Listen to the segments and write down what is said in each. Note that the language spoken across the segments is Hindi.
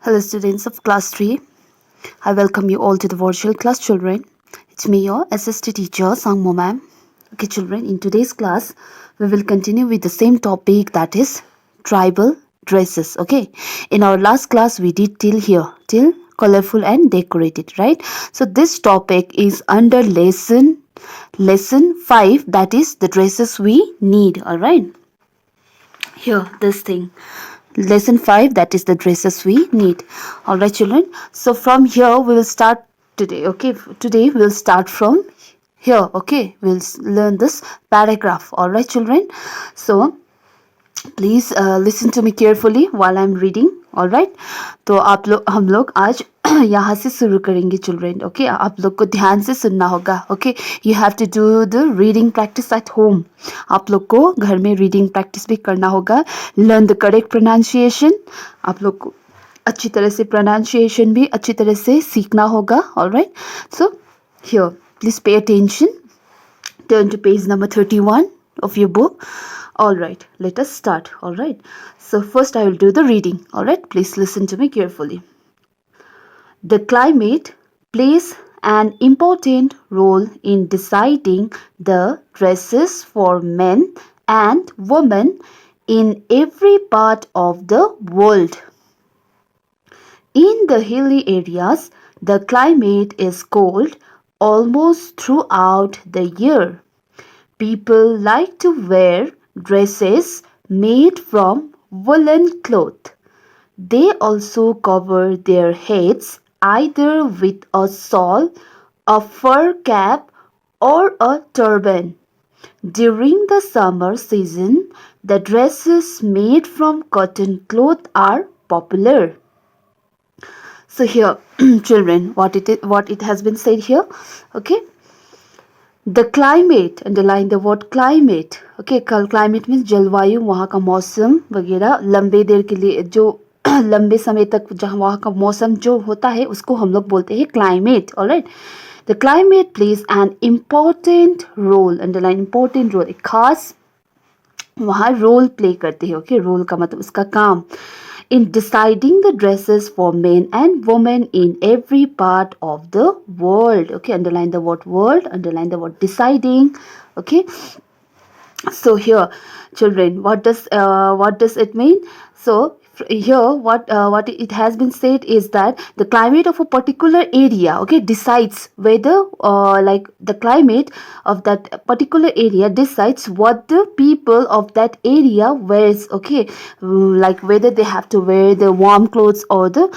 Hello, students of class 3. I welcome you all to the virtual class, children. It's me, your SST teacher, Sangmo ma'am. Okay, children, in today's class, we will continue with the same topic, that is tribal dresses. Okay, in our last class, we did till colorful and decorated, right? So this topic is under lesson 5, that is the dresses we need. All right, here this thing, lesson 5, that is the dresses we need. All right, children, so from here we will start today. Okay, today we'll start from here. Okay, we'll learn this paragraph. All right, children, so please listen to me carefully while I am reading. Alright, तो हम लोग आज यहाँ से शुरू करेंगे चिल्ड्रेन. ओके, आप लोग को ध्यान से सुनना होगा. Okay, you have to do the reading practice at home. आप लोग को घर में रीडिंग प्रैक्टिस भी करना होगा. Learn the correct pronunciation. आप लोग को अच्छी तरह से प्रोनाउंसिएशन भी अच्छी तरह से सीखना होगा. Alright, so here please pay attention. Turn to page number 31 of your book. All right, let us start. All right, so first I will do the reading. All right, please listen to me carefully. The climate plays an important role in deciding the dresses for men and women in every part of the world. In the hilly areas, the climate is cold almost throughout the year. People like to wear dresses made from woolen cloth. They also cover their heads either with a shawl, a fur cap, or a turban. During the summer season, the dresses made from cotton cloth are popular. So here, children, what it has been said here. Okay, the climate, underline the word climate. Okay, climate means जलवायु, वहाँ का मौसम वगैरह. लंबे देर के लिए जो लंबे समय तक जहाँ वहाँ का मौसम जो होता है उसको हम लोग बोलते हैं climate. Alright, the climate plays an important role, underline important role, एक खास वहाँ रोल प्ले करते हैं. ओके, रोल का मतलब उसका काम. In deciding the dresses for men and women in every part of the world. Okay, underline the word world, underline the word deciding. Okay, so here, children, what does it mean? So here what it has been said is that the climate of a particular area, okay, decides whether like the climate of that particular area decides what the people of that area wears. Okay, like whether they have to wear the warm clothes or the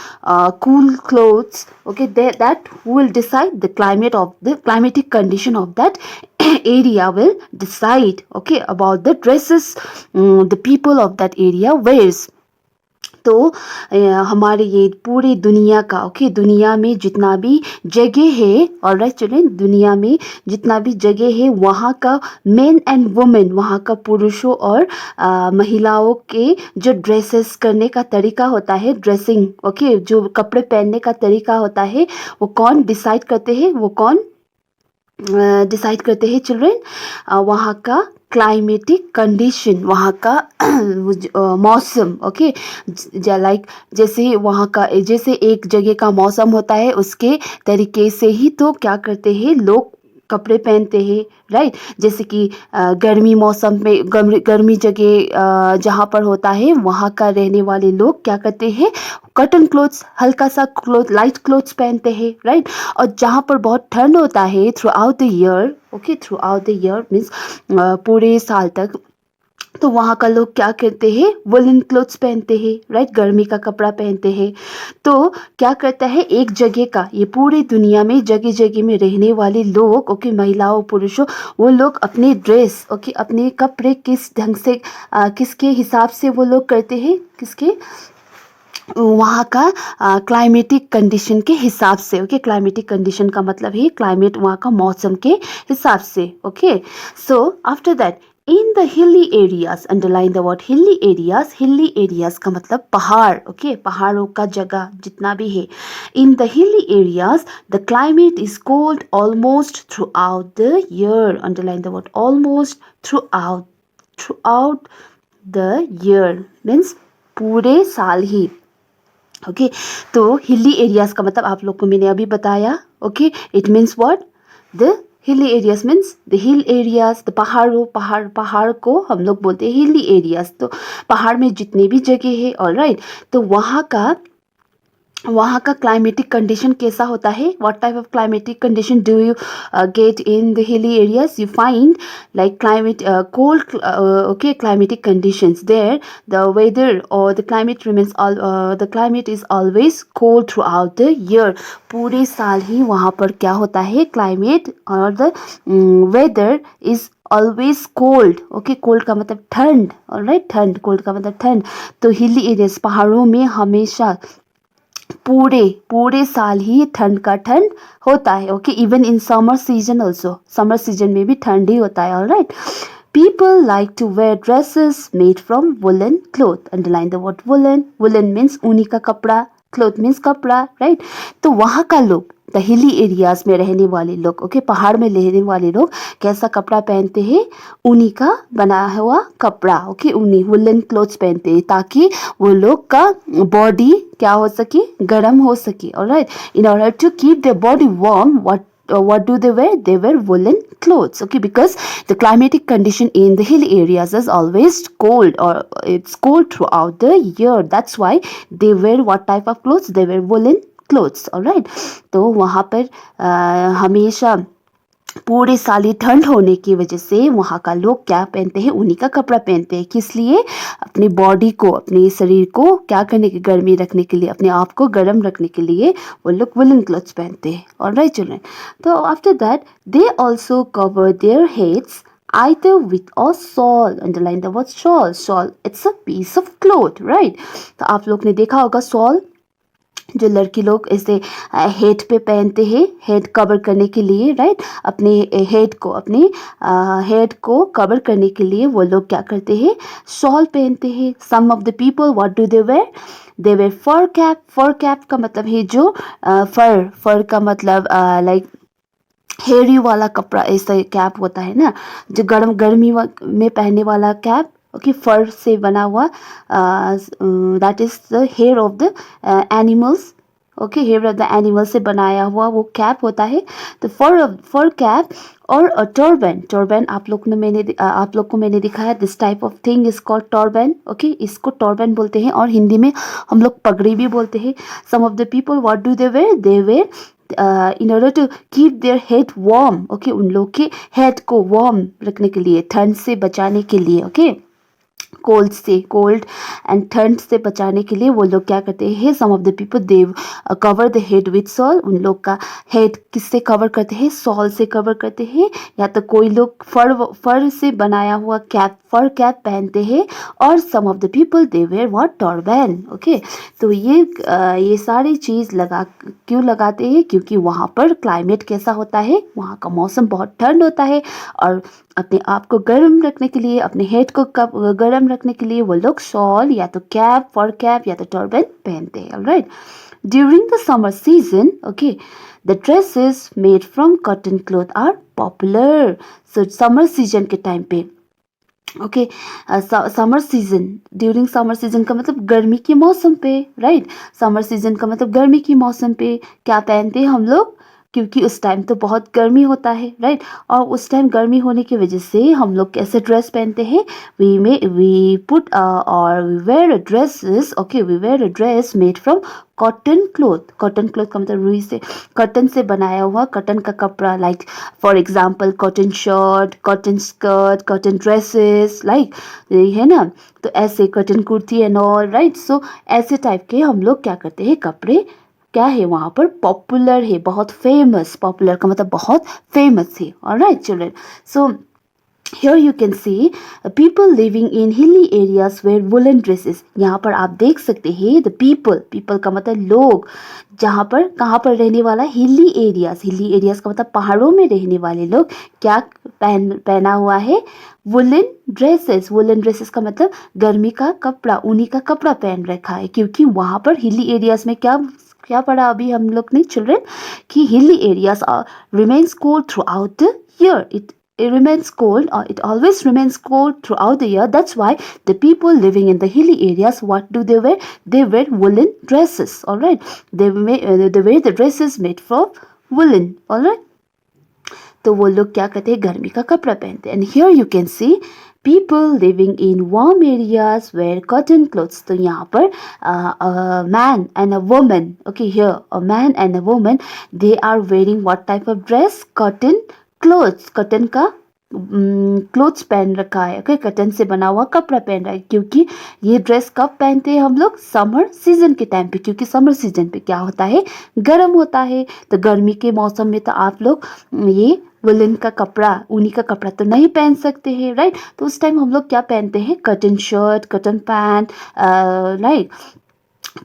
cool clothes. Okay, that will decide the climate of the climatic condition of that area will decide, okay, about the dresses the people of that area wears. तो हमारे ये पूरी दुनिया का, ओके, दुनिया में जितना भी जगह है, ऑलराइट चिल्ड्रन, दुनिया में जितना भी जगह है वहाँ का मेन एंड वुमेन, वहाँ का पुरुषों और महिलाओं के जो ड्रेसेस करने का तरीका होता है, ड्रेसिंग, ओके, जो कपड़े पहनने का तरीका होता है, वो कौन डिसाइड करते हैं, वो कौन डिसाइड करते हैं चिल्ड्रन? वहाँ का क्लाइमेटिक कंडीशन, वहाँ का मौसम. ओके, लाइक जैसे वहाँ का, जैसे एक जगह का मौसम होता है उसके तरीके से ही तो क्या करते हैं लोग कपड़े पहनते हैं. राइट, जैसे कि गर्मी मौसम में गर्मी जगह जहाँ पर होता है वहाँ का रहने वाले लोग क्या करते हैं, कॉटन क्लोथ्स, हल्का सा क्लोथ, लाइट क्लोथ्स पहनते हैं. राइट, और जहाँ पर बहुत ठंड होता है through out the year, okay, through out the year means पूरे साल तक, तो वहाँ का लोग क्या करते हैं, वुलन क्लोथ्स पहनते हैं. राइट, गर्मी का कपड़ा पहनते हैं. तो क्या करता है, एक जगह का, ये पूरी दुनिया में जगह जगह में रहने वाले लोग, ओके, महिलाओं पुरुषों, वो लोग अपने ड्रेस, ओके, अपने कपड़े किस ढंग से किसके हिसाब से वो लोग करते हैं, किसके, वहाँ का क्लाइमेटिक कंडीशन के हिसाब से. ओके, क्लाइमेटिक कंडीशन का मतलब है क्लाइमेट, वहाँ का मौसम के हिसाब से. Okay, so after that in the hilly areas, underline the word hilly areas. Hilly areas का मतलब पहाड़. ओके, पहाड़ों का जगह जितना भी है. In the hilly areas the climate is cold almost through out the year. Underline the word almost, through out the year means पूरे साल ही. ओके तो हिली एरियाज का मतलब आप लोग को मैंने अभी बताया. Okay it means what the hilly areas means the hill areas the पहाड़ को हम लोग बोलते हैं हिली एरियाज. तो पहाड़ में जितने भी जगह है ऑलराइट तो वहाँ का क्लाइमेटिक कंडीशन कैसा होता है. What type of climatic condition do you get in the hilly areas. You find like climate cold okay climatic conditions there. The weather or the climate remains all the climate is always cold throughout the year. पूरे साल ही वहाँ पर क्या होता है climate और the weather is always cold. okay cold का मतलब ठंड. alright ठंड cold का मतलब ठंड. तो हिली एरियाज पहाड़ों में हमेशा पूरे साल ही ठंड का ठंड होता है. Okay even in summer season also summer season में भी ठंड ही होता है. Alright people like to wear dresses made from woolen cloth. underline the word woolen means ऊनी का कपड़ा. cloth means कपड़ा. राइट तो वहाँ का लोग द हिली एरियाज में रहने वाले लोग ओके पहाड़ में रहने वाले लोग कैसा कपड़ा पहनते हैं. ऊनी का बना हुआ कपड़ा. ओके ऊनी वुलन क्लोथ्स पहनते हैं ताकि वो लोग का बॉडी क्या हो सके गर्म हो सके. Alright in order to keep their body warm what do they wear? They wear woolen clothes. okay because the climatic condition in the hill areas is always cold or it's cold throughout the year. that's why they wear what type of clothes? They wear woolen clothes. all right तो वहाँ पर हमेशा पूरे साल ही ठंड होने की वजह से वहाँ का लोग क्या पहनते हैं ऊनी का कपड़ा पहनते हैं. किस लिए? अपनी बॉडी को अपने शरीर को क्या करने की गर्मी रखने के लिए अपने आप को गर्म रखने के लिए वो लोग वुलन क्लॉथ्स पहनते हैं. ऑलराइट चिल्ड्रन तो after that they also cover their heads either with a shawl. underline the word shawl it's a piece of cloth. right तो आप लोग ने देखा होगा shawl जो लड़की लोग इसे हेड पे पहनते हैं हेड कवर करने के लिए. राइट अपने हेड को कवर करने के लिए वो लोग क्या करते हैं शॉल पहनते हैं. Some of the people what do they wear fur cap का मतलब है जो फर का मतलब लाइक हेयरी वाला कपड़ा. ऐसा कैप होता है ना जो गर्मी में पहनने वाला कैप. ओके फर से बना हुआ that is the hair of the animals. Okay hair of the animal से बनाया हुआ वो कैप होता है. तो फर कैप और टर्बन आप लोग को मैंने दिखाया. This type of thing is called turban. Okay इसको टर्बन बोलते हैं और हिंदी में हम लोग पगड़ी भी बोलते हैं. Some of the people what do they wear in order to keep their head warm. okay उन लोग के हेड को वार्म रखने के लिए ठंड से बचाने के लिए. ओके कोल्ड एंड ठंड से बचाने के लिए वो लोग क्या करते हैं some of the people they cover the head with shawl. उन लोग का हेड किससे कवर करते हैं सॉल से कवर करते हैं. या तो कोई लोग फर से बनाया हुआ फर कैप पहनते हैं और some of the people they wear what turban. Okay तो ये सारी चीज़ क्यों लगाते हैं क्योंकि वहाँ पर क्लाइमेट कैसा होता है वहाँ का मौसम बहुत ठंड होता है और अपने आप को गर्म रखने के लिए अपने हेड को गर्म रखने के लिए वो लोग शॉल या तो फर कैप या तो टर्बन पहनते हैं. Alright during the summer season okay the dresses made from cotton cloth are popular. So summer season के टाइम पे okay summer season during summer season का मतलब गर्मी के मौसम पे. राइट समर सीजन का मतलब गर्मी के मौसम पे क्या पहनते हैं हम लोग क्योंकि उस टाइम तो बहुत गर्मी होता है. राइट और उस टाइम गर्मी होने की वजह से हम लोग कैसे ड्रेस पहनते हैं वी पुट और we wear dresses. Okay we wear a dress made from cotton cloth का मतलब रुई से कॉटन से बनाया हुआ कॉटन का कपड़ा. Like for example cotton shirt cotton skirt cotton dresses like है ना. तो ऐसे cotton kurti and all. Right so ऐसे टाइप के हम लोग क्या करते हैं कपड़े क्या है वहाँ पर पॉपुलर है बहुत फेमस. पॉपुलर का मतलब बहुत फेमस है. Alright children so here you can see people living in hilly areas wear woolen dresses. यहाँ पर आप देख सकते हैं the people का मतलब लोग जहाँ पर कहाँ पर रहने वाला hilly areas का मतलब पहाड़ों में रहने वाले लोग क्या पहना हुआ है वुलन ड्रेसेस का मतलब गर्मी का कपड़ा ऊनी का कपड़ा पहन रखा है क्योंकि वहाँ पर हिली एरियाज में क्या पढ़ा अभी हम लोग ने चिल्ड्रन कि hilly areas remains cold through out the year. it remains cold, or it always remains cold throughout the year. That's why the people living in the hilly areas, what do they wear? They wear woolen dresses. All right, they wear the dresses made from woolen. All right, तो वो लोग क्या करते हैं, गर्मी का कपड़ा पहनते हैं. And here you can C people living in warm areas wear cotton clothes. तो यहाँ पर a man and a woman, okay, here a man and a woman, they are wearing what type of dress? Cotton clothes. Cotton का क्लोथ्स पहन रखा है. ओके, कॉटन से बना हुआ कपड़ा पहन रहा है. क्योंकि ये ड्रेस कब पहनते हैं हम लोग? समर सीजन के टाइम पे. क्योंकि समर सीजन पे क्या होता है? गर्म होता है. तो गर्मी के मौसम में तो आप लोग ये वुलन का कपड़ा, ऊनी का कपड़ा तो नहीं पहन सकते हैं, राइट. तो उस टाइम हम लोग क्या पहनते हैं? Cotton shirt, cotton pant, right,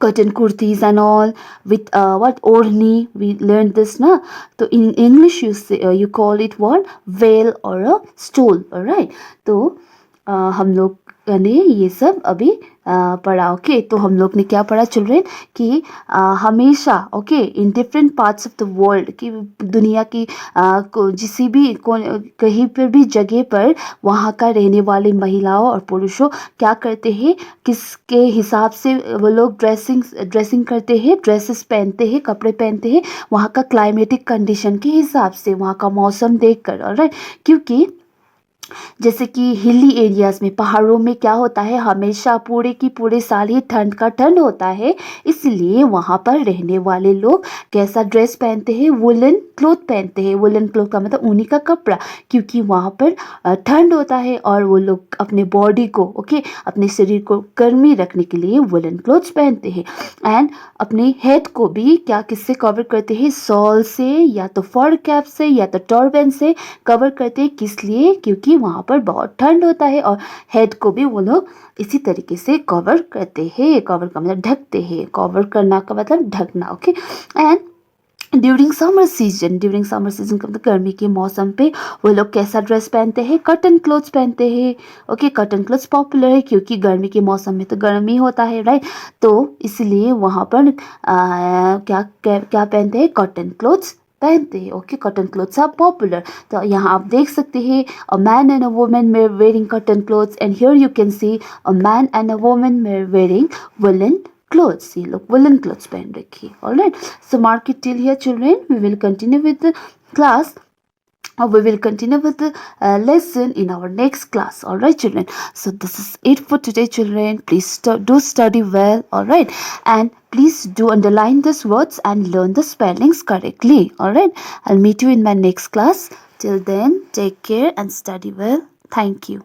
cotton kurtis and all with what orni, we learned this na. So in English you say you call it what? Veil or a stole. All right, तो हम लोग ने ये सब अभी पढ़ा. ओके, तो हम लोग ने क्या पढ़ा चिल्ड्रेन? कि हमेशा okay in different parts of the world, कि दुनिया की जिसी भी कहीं पर भी जगह पर वहाँ का रहने वाले महिलाओं और पुरुषों क्या करते हैं, किसके हिसाब से वो लोग ड्रेसिंग करते हैं, ड्रेसेस पहनते हैं, कपड़े पहनते हैं, वहाँ का क्लाइमेटिक कंडीशन के हिसाब से, वहाँ का मौसम देखकर. ऑलराइट, क्योंकि जैसे कि हिली एरियाज में, पहाड़ों में क्या होता है? हमेशा पूरे की पूरे साल ही ठंड का ठंड होता है. इसलिए वहाँ पर रहने वाले लोग कैसा ड्रेस पहनते हैं? वुलन क्लोथ पहनते हैं. वुलन क्लोथ का मतलब ऊनी का कपड़ा. क्योंकि वहाँ पर ठंड होता है और वो लोग अपने बॉडी को, ओके, अपने शरीर को गर्मी रखने के लिए वुलन क्लोथ्स पहनते हैं. एंड अपने हेड को भी क्या किससे कवर करते हैं? सॉल से, या तो फर कैप से, या तो टर्बन से कवर करते हैं. किस लिए? क्योंकि वहाँ पर बहुत ठंड होता है. और हेड को भी वो लोग इसी तरीके से कवर करते हैं. कवर का मतलब ढकते हैं. कवर करना का मतलब ढकना. Okay, and during summer season का मतलब गर्मी के मौसम पे वो लोग कैसा ड्रेस पहनते हैं? कॉटन क्लोथ्स पहनते हैं. ओके, कॉटन क्लोथ्स पॉपुलर है क्योंकि गर्मी के मौसम में तो गर्मी होता है, राइट. तो इसलिए वहाँ पर क्या पहनते हैं? कॉटन क्लोथ्स पहनते हैं. Okay, cotton clothes are popular. तो यहाँ आप देख सकते हैं a man and a woman में wearing cotton clothes. And here you can see a man and a woman में वेयरिंग वुलन clothes. ये लोग woolen clothes पहन रखी. All right, so mark it till here children. We will continue with the class, or we will continue with the lesson in our next class. All right children, so this is it for today children. Please do study well. All right, and please do underline these words and learn the spellings correctly. All right, I'll meet you in my next class. Till then, take care and study well. Thank you.